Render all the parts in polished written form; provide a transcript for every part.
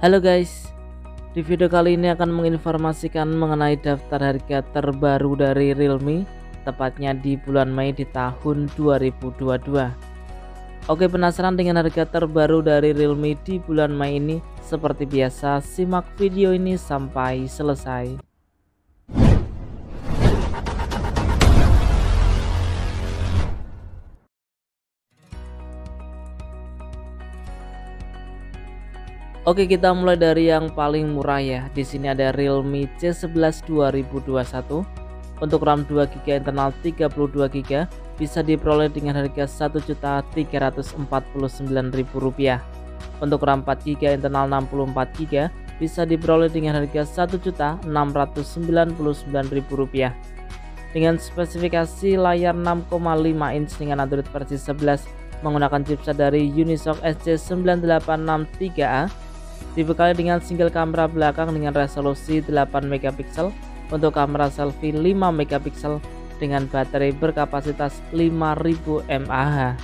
Halo guys, di video kali ini akan menginformasikan mengenai daftar harga terbaru dari Realme, tepatnya di bulan Mei di tahun 2022. Oke, penasaran dengan harga terbaru dari Realme di bulan Mei ini? Seperti biasa, simak video ini sampai selesai. Oke, kita mulai dari yang paling murah ya. Di sini ada Realme C11 2021 untuk RAM 2GB internal 32GB bisa diperoleh dengan harga Rp1.349.000. Untuk RAM 4GB internal 64GB bisa diperoleh dengan harga Rp1.699.000. Dengan spesifikasi layar 6,5 inch dengan Android versi 11 menggunakan chipset dari Unisoc SC9863A, dibekali dengan single kamera belakang dengan resolusi 8MP untuk kamera selfie 5MP dengan baterai berkapasitas 5000 mAh.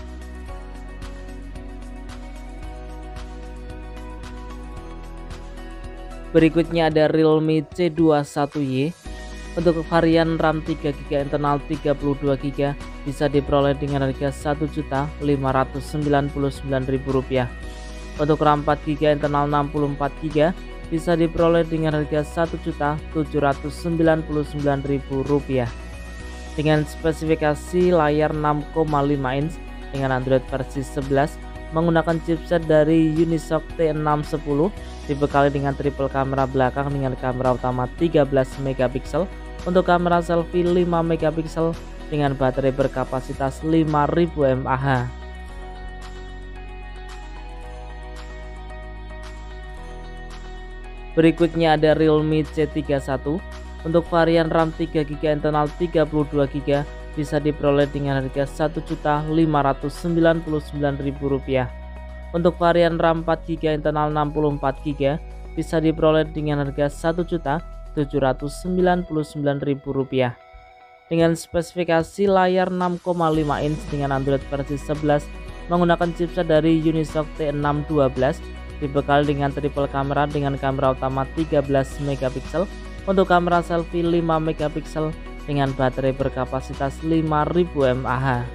Berikutnya ada Realme C21Y untuk varian RAM 3GB internal 32GB bisa diperoleh dengan harga Rp1.599.000. Untuk RAM 4GB internal 64GB bisa diperoleh dengan harga Rp1.799.000 dengan spesifikasi layar 6,5 inch dengan Android versi 11 menggunakan chipset dari Unisoc T610, dibekali dengan triple kamera belakang dengan kamera utama 13MP untuk kamera selfie 5MP dengan baterai berkapasitas 5000 mAh. Berikutnya ada Realme C31 untuk varian RAM 3GB internal 32GB bisa diperoleh dengan harga Rp1.599.000. Untuk varian RAM 4GB internal 64GB bisa diperoleh dengan harga Rp1.799.000. Dengan spesifikasi layar 6,5 inch dengan Android versi 11 menggunakan chipset dari Unisoc T612, dibekali dengan triple kamera dengan kamera utama 13MP untuk kamera selfie 5MP dengan baterai berkapasitas 5000 mAh.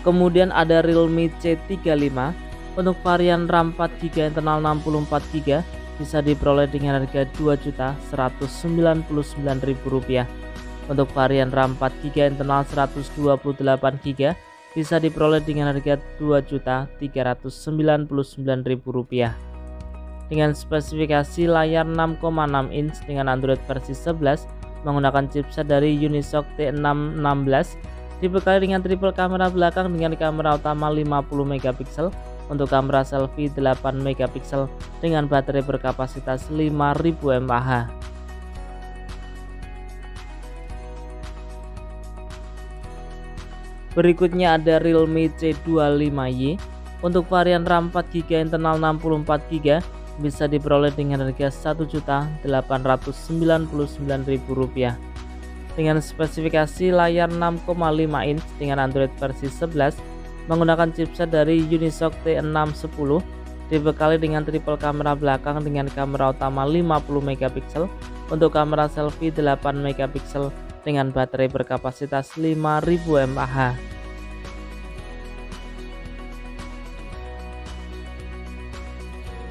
Kemudian ada Realme C35 untuk varian RAM 4GB internal 64GB bisa diperoleh dengan harga Rp2.199.000. Untuk varian RAM 4GB internal 128GB bisa diperoleh dengan harga Rp2.399.000 dengan spesifikasi layar 6,6 inch dengan Android versi 11 menggunakan chipset dari Unisoc T616, dibekali dengan triple kamera belakang dengan kamera utama 50MP untuk kamera selfie 8MP dengan baterai berkapasitas 5000 mAh. Berikutnya ada Realme C25Y untuk varian RAM 4GB internal 64GB bisa diperoleh dengan harga Rp1.899.000 dengan spesifikasi layar 6,5 inch dengan Android versi 11 menggunakan chipset dari Unisoc T610, dibekali dengan triple kamera belakang dengan kamera utama 50MP untuk kamera selfie 8MP dengan baterai berkapasitas 5000 mAh.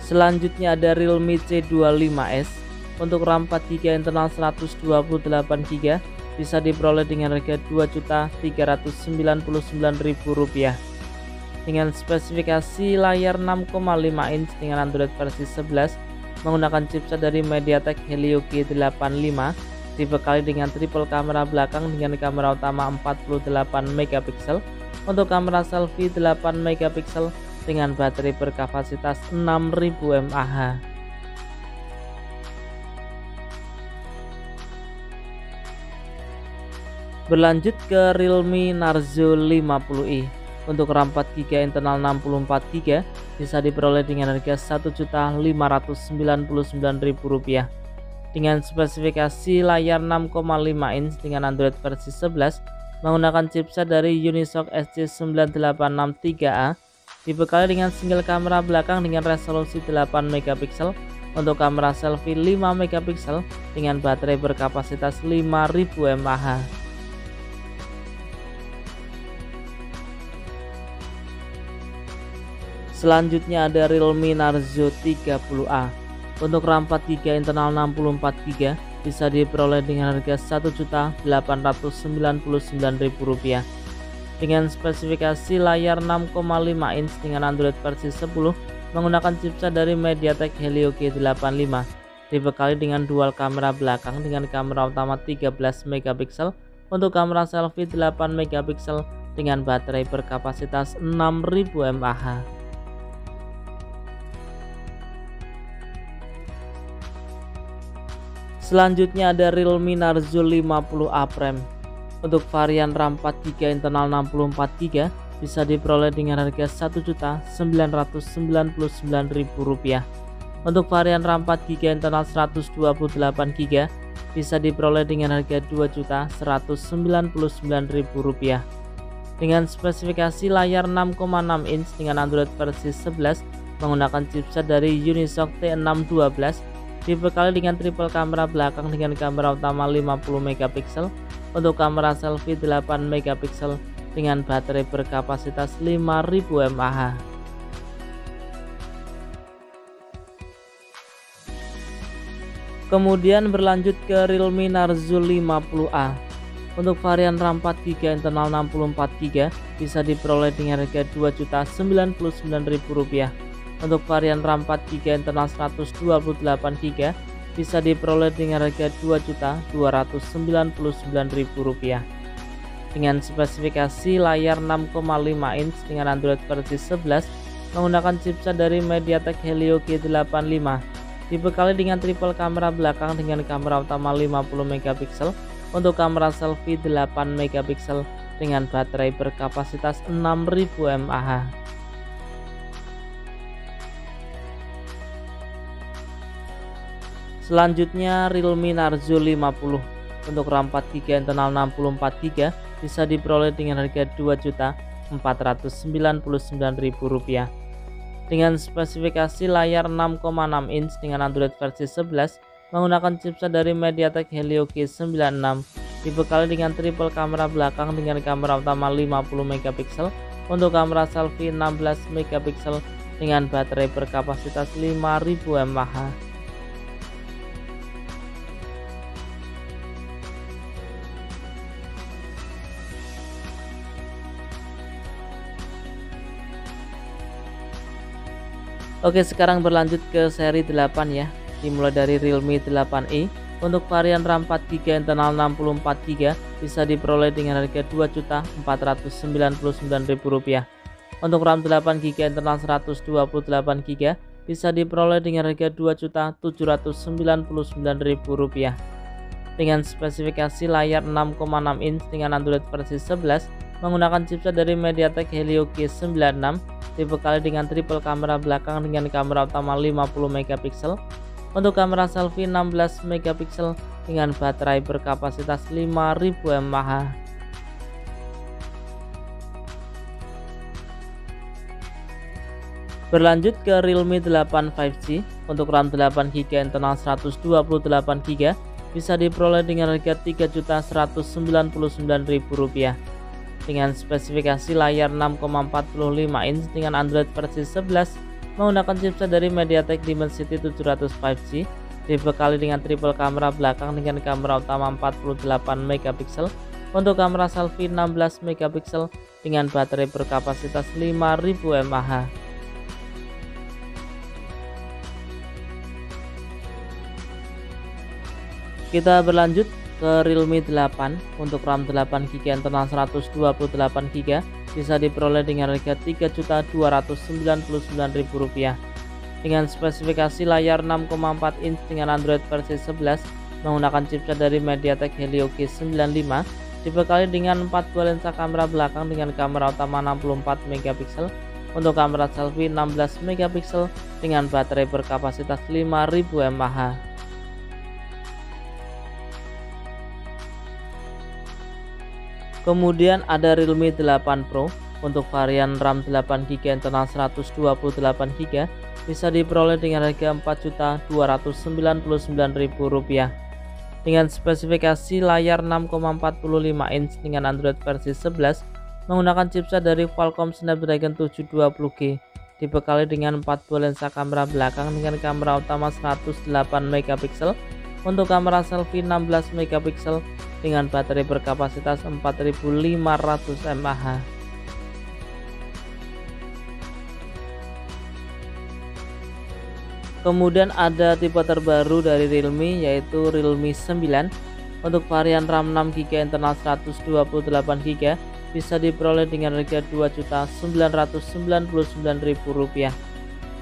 Selanjutnya ada Realme C25S untuk RAM 4GB internal 128GB bisa diperoleh dengan harga Rp2.399.000 dengan spesifikasi layar 6,5 inch dengan Android versi 11 menggunakan chipset dari MediaTek Helio G85, dibekali dengan triple kamera belakang dengan kamera utama 48MP untuk kamera selfie 8MP dengan baterai berkapasitas 6000 mAh. Berlanjut ke Realme Narzo 50i untuk RAM 4GB internal 64GB bisa diperoleh dengan harga Rp1.599.000 dengan spesifikasi layar 6,5 inch dengan Android versi 11 menggunakan chipset dari Unisoc SC9863A, dibekali dengan single kamera belakang dengan resolusi 8 megapiksel untuk kamera selfie 5 megapiksel dengan baterai berkapasitas 5000 mAh. Selanjutnya ada Realme Narzo 30A. Untuk RAM 4GB internal 64GB bisa diperoleh dengan harga Rp1.899.000 dengan spesifikasi layar 6,5 inch dengan Android versi 10 menggunakan chipset dari MediaTek Helio G85, dibekali dengan dual kamera belakang dengan kamera utama 13 megapiksel untuk kamera selfie 8 megapiksel dengan baterai berkapasitas 6000 mAh. Selanjutnya ada Realme Narzo 50A Prime. Untuk varian RAM 4GB internal 64GB bisa diperoleh dengan harga Rp1.999.000. Untuk varian RAM 4GB internal 128GB bisa diperoleh dengan harga Rp2.199.000. Dengan spesifikasi layar 6,6 inch dengan Android versi 11 menggunakan chipset dari Unisoc T612, dibekali dengan triple kamera belakang dengan kamera utama 50 megapiksel untuk kamera selfie 8 megapiksel dengan baterai berkapasitas 5000 mAh. Kemudian berlanjut ke Realme Narzo 50A. Untuk varian RAM 4GB internal 64GB bisa diperoleh dengan harga Rp2.099.000. Untuk varian RAM 4GB internal 128GB bisa diperoleh dengan harga Rp2.299.000 dengan spesifikasi layar 6,5 inch dengan Android versi 11 menggunakan chipset dari MediaTek Helio G85, dibekali dengan triple kamera belakang dengan kamera utama 50 megapiksel untuk kamera selfie 8 megapiksel dengan baterai berkapasitas 6000 mAh. Selanjutnya Realme Narzo 50. Untuk RAM 4GB internal 64GB bisa diperoleh dengan harga Rp2.499.000 dengan spesifikasi layar 6,6 inch dengan Android versi 11 menggunakan chipset dari MediaTek Helio G96, dibekali dengan triple kamera belakang dengan kamera utama 50 megapiksel untuk kamera selfie 16 megapiksel dengan baterai berkapasitas 5000 mAh. Oke, sekarang berlanjut ke seri 8 ya, dimulai dari Realme 8E. Untuk varian RAM 4GB internal 64GB bisa diperoleh dengan harga Rp2.499.000. Untuk RAM 8GB internal 128GB bisa diperoleh dengan harga Rp2.799.000 dengan spesifikasi layar 6,6 inch dengan Android versi 11 menggunakan chipset dari MediaTek Helio G96, dibekali dengan triple kamera belakang dengan kamera utama 50 megapiksel untuk kamera selfie 16 megapiksel dengan baterai berkapasitas 5000 mAh. Berlanjut ke Realme 8 5G. Untuk RAM 8GB internal 128GB bisa diperoleh dengan harga Rp3.199.000 dengan spesifikasi layar 6,45 inch dengan Android versi 11 menggunakan chipset dari MediaTek Dimensity 700 5G, dibekali dengan triple kamera belakang dengan kamera utama 48 megapiksel untuk kamera selfie 16 megapiksel dengan baterai berkapasitas 5000 mAh. Kita berlanjut ke Realme 8. Untuk RAM 8GB internal 128GB bisa diperoleh dengan harga Rp3.299.000 dengan spesifikasi layar 6,4 inch dengan Android versi 11 menggunakan chipset dari MediaTek Helio G95, dibekali dengan 4 buah lensa kamera belakang dengan kamera utama 64 megapiksel untuk kamera selfie 16 megapiksel dengan baterai berkapasitas 5000 mAh. Kemudian ada Realme 8 Pro. Untuk varian RAM 8GB internal 128GB bisa diperoleh dengan harga Rp4.299.000 dengan spesifikasi layar 6,45 inch dengan Android versi 11 menggunakan chipset dari Qualcomm Snapdragon 720G, dibekali dengan 4 buah lensa kamera belakang dengan kamera utama 108 megapiksel, untuk kamera selfie 16 megapiksel dengan baterai berkapasitas 4500 mAh. Kemudian ada tipe terbaru dari Realme, yaitu Realme 9. Untuk varian RAM 6GB internal 128GB bisa diperoleh dengan harga Rp2.999.000.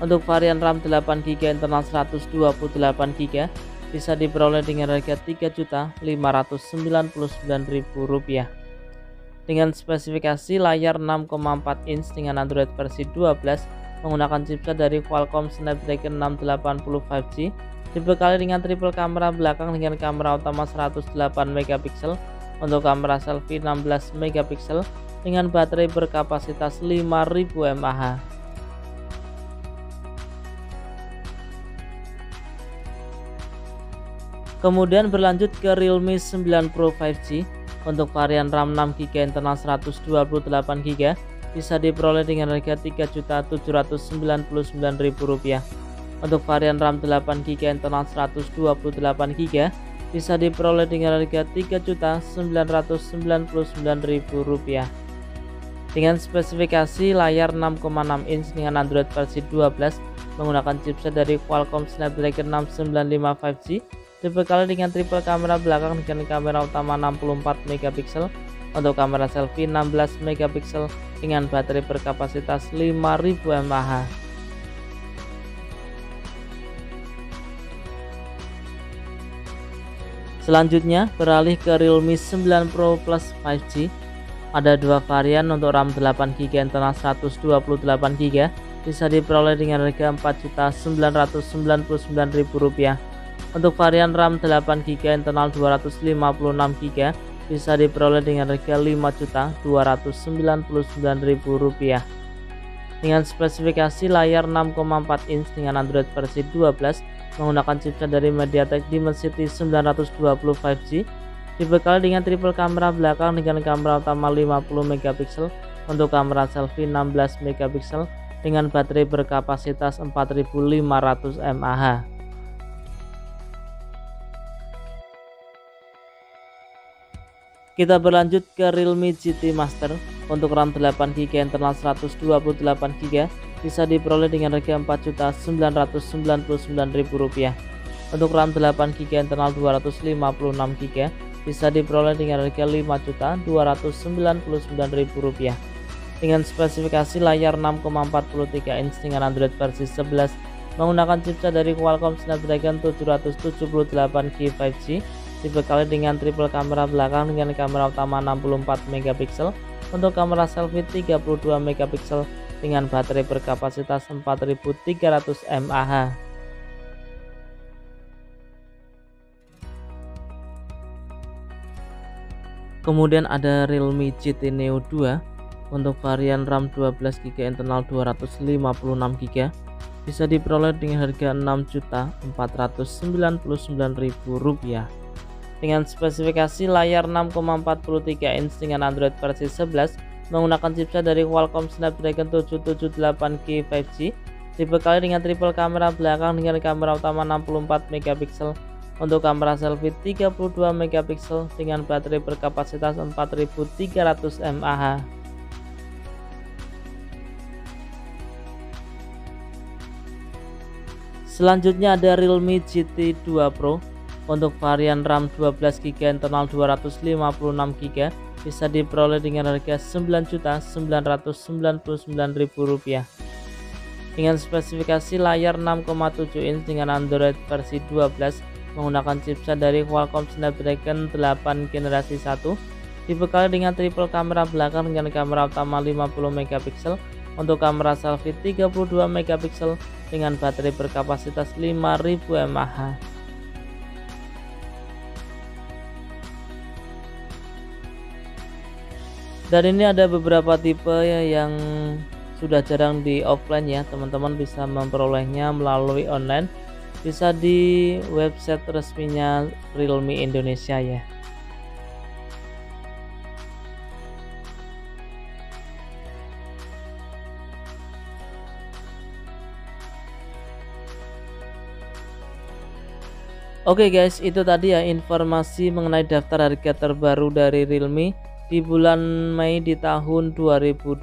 Untuk varian RAM 8GB internal 128GB bisa diperoleh dengan harga Rp3.599.000 dengan spesifikasi layar 6,4 inch dengan Android versi 12 menggunakan chipset dari Qualcomm Snapdragon 680 5G, dibekali dengan triple kamera belakang dengan kamera utama 108 megapiksel, untuk kamera selfie 16 megapiksel dengan baterai berkapasitas 5000 mAh. Kemudian berlanjut ke Realme 9 Pro 5G. Untuk varian RAM 6GB internal 128GB bisa diperoleh dengan harga Rp3.799.000. Untuk varian RAM 8GB internal 128GB bisa diperoleh dengan harga Rp3.999.000 dengan spesifikasi layar 6,6 inch dengan Android versi 12 menggunakan chipset dari Qualcomm Snapdragon 695 5G, dibekali dengan triple kamera belakang dengan kamera utama 64 megapiksel, untuk kamera selfie 16 megapiksel dengan baterai berkapasitas 5000 mAh. Selanjutnya beralih ke Realme 9 Pro Plus 5G. Ada dua varian. Untuk RAM 8GB internal 128GB bisa diperoleh dengan harga Rp4.999.000. Untuk varian RAM 8GB internal 256GB bisa diperoleh dengan harga Rp5.299.000 dengan spesifikasi layar 6,4 inch dengan Android versi 12 menggunakan chipset dari MediaTek Dimensity 920 5G, dibekali dengan triple kamera belakang dengan kamera utama 50 megapiksel, untuk kamera selfie 16 megapiksel dengan baterai berkapasitas 4500 mAh. Kita berlanjut ke Realme GT Master. Untuk RAM 8GB internal 128GB bisa diperoleh dengan harga Rp4.999.000. Untuk RAM 8GB internal 256GB bisa diperoleh dengan harga Rp5.299.000 dengan spesifikasi layar 6,43 inch dengan Android versi 11 menggunakan chipset dari Qualcomm Snapdragon 778G 5G, dibekali dengan triple kamera belakang dengan kamera utama 64 megapiksel, untuk kamera selfie 32 megapiksel dengan baterai berkapasitas 4300 mAh. Kemudian ada Realme GT Neo 2. Untuk varian RAM 12GB internal 256GB bisa diperoleh dengan harga Rp6.499.000 dengan spesifikasi layar 6,43 inch dengan Android versi 11 menggunakan chipset dari Qualcomm Snapdragon 778G 5G, dibekali dengan triple kamera belakang dengan kamera utama 64 megapiksel, untuk kamera selfie 32 megapiksel dengan baterai berkapasitas 4300 mAh. Selanjutnya ada Realme GT 2 Pro. Untuk varian RAM 12GB internal 256GB bisa diperoleh dengan harga Rp9.999.000 dengan spesifikasi layar 6,7 inch dengan Android versi 12 menggunakan chipset dari Qualcomm Snapdragon 8 generasi 1, dibekali dengan triple kamera belakang dengan kamera utama 50 megapiksel, untuk kamera selfie 32 megapiksel dengan baterai berkapasitas 5000 mAh. Dan ini ada beberapa tipe ya yang sudah jarang di offline ya, teman-teman bisa memperolehnya melalui online, bisa di website resminya Realme Indonesia ya. Oke guys, itu tadi ya informasi mengenai daftar harga terbaru dari Realme di bulan Mei di tahun 2022.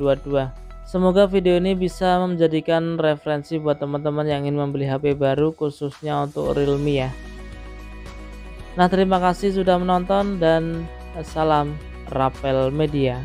Semoga video ini bisa menjadikan referensi buat teman-teman yang ingin membeli HP baru khususnya untuk Realme ya. Nah, terima kasih sudah menonton dan salam Rapel Media.